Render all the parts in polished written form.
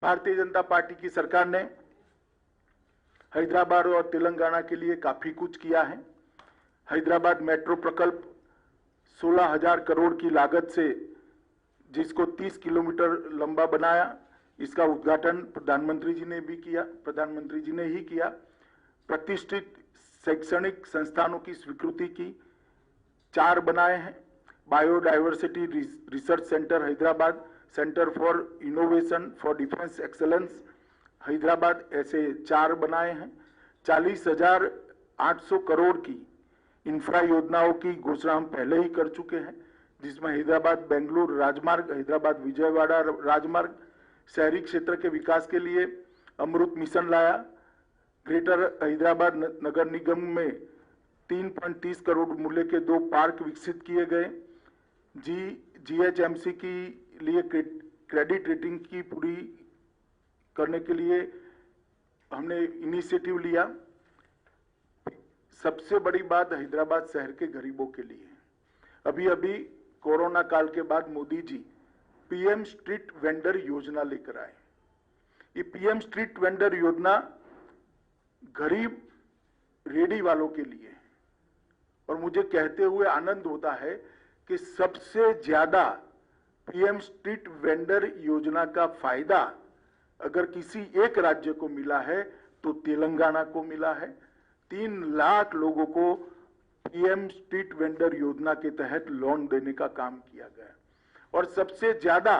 Bharatiya Janata party की सरकार ने हैदराबाद और तेलंगाना के लिए काफी कुछ किया है। हैदराबाद मेट्रो प्रकल्प 16,000 करोड़ की लागत से जिसको 30 किलोमीटर लंबा बनाया, इसका उद्घाटन प्रधानमंत्री जी ने ही किया। प्रतिष्ठित शैक्षणिक संस्थानों की स्वीकृति की 4 बनाए हैं। Biodiversity research centre Hyderabad, centre for innovation for defence excellence Hyderabad, ऐसे 4 बनाए हैं। 40,800 करोड़ की इंफ्रा योजनाओं की घोषणा हम पहले ही कर चुके हैं, जिसमें हैदराबाद बेंगलुरु राजमार्ग, हैदराबाद विजयवाड़ा राजमार्ग, शहरी क्षेत्र के विकास के लिए अमृत मिशन लाया। ग्रेटर हैदराबाद नगर निगम में 3.30 करोड़ मूल्य के 2 पार्क विकसित किए गए। GHMC की लिए क्रेडिट रेटिंग की पूरी करने के लिए हमने इनिशिएटिव लिया। सबसे बड़ी बात हैदराबाद शहर के गरीबों के लिए है। अभी कोरोना काल के बाद Modi ji PM street vendor योजना लेकर आए। ये PM स्ट्रीट वेंडर योजना गरीब रेडी वालों के लिए है और मुझे कहते हुए आनंद होता है कि सबसे ज्यादा PM स्ट्रीट वेंडर योजना का फायदा अगर किसी एक राज्य को मिला है तो तेलंगाना को मिला है। 3 लाख लोगों को PM स्ट्रीट वेंडर योजना के तहत लोन देने का काम किया गया और सबसे ज्यादा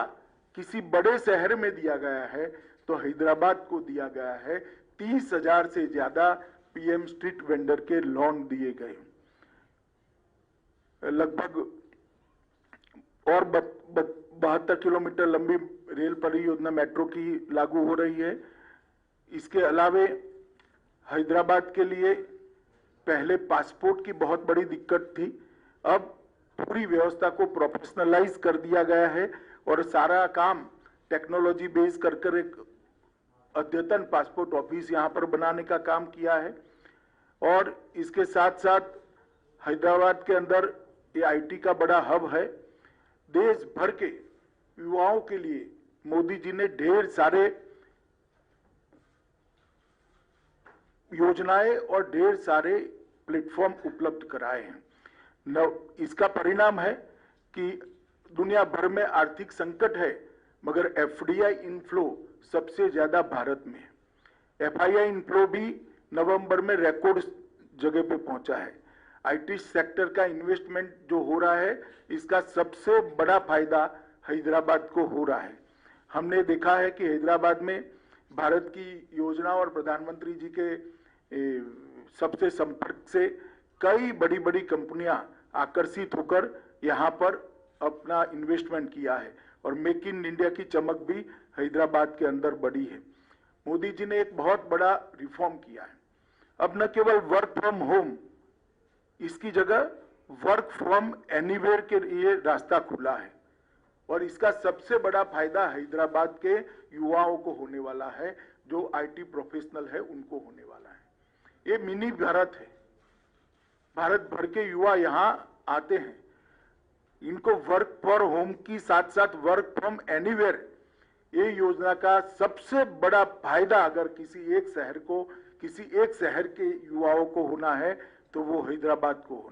किसी बड़े शहर में दिया गया है तो हैदराबाद को दिया गया है। 30,000 से ज्यादा PM स्ट्रीट वेंडर के लोन दिए गए। लगभग और 72 किलोमीटर लंबी रेल परियोजना मेट्रो की लागू हो रही है। इसके अलावे हैदराबाद के लिए पहले पासपोर्ट की बहुत बड़ी दिक्कत थी, अब पूरी व्यवस्था को प्रोफेशनलाइज कर दिया गया है और सारा काम टेक्नोलॉजी बेस कर एक अद्यतन पासपोर्ट ऑफिस यहां पर बनाने का काम किया है। और इसके साथ साथ हैदराबाद के अंदर ये IT का बड़ा हब है। देश भर के युवाओं के लिए मोदी जी ने ढेर सारे योजनाएं और ढेर सारे प्लेटफॉर्म उपलब्ध कराए हैं। इसका परिणाम है कि दुनिया भर में आर्थिक संकट है, मगर FDI इनफ्लो सबसे ज्यादा भारत में है। FII इनफ्लो भी नवंबर में रिकॉर्ड जगह पे पहुंचा है। IT सेक्टर का इन्वेस्टमेंट जो हो रहा है, इसका सबसे बड़ा फायदा हैदराबाद को हो रहा है। हमने देखा है कि हैदराबाद में भारत की योजना और प्रधानमंत्री जी के सबसे संपर्क से कई बड़ी बड़ी कंपनियां आकर्षित होकर यहां पर अपना इन्वेस्टमेंट किया है और मेक इन इंडिया की चमक भी हैदराबाद के अंदर बढ़ी है। मोदी जी ने एक बहुत बड़ा रिफॉर्म किया है। अब न केवल वर्क फ्रॉम होम, इसकी जगह वर्क फ्रॉम एनीवेयर के लिए रास्ता खुला है और इसका सबसे बड़ा फायदा हैदराबाद के युवाओं को होने वाला है, जो IT प्रोफेशनल है उनको होने वाला है। ये मिनी भारत है। भारत भर के युवा यहां आते हैं, इनको वर्क फॉर होम की साथ साथ वर्क फ्रॉम एनीवेयर, ये योजना का सबसे बड़ा फायदा अगर किसी एक शहर के युवाओं को होना है तो वो हैदराबाद को होना है।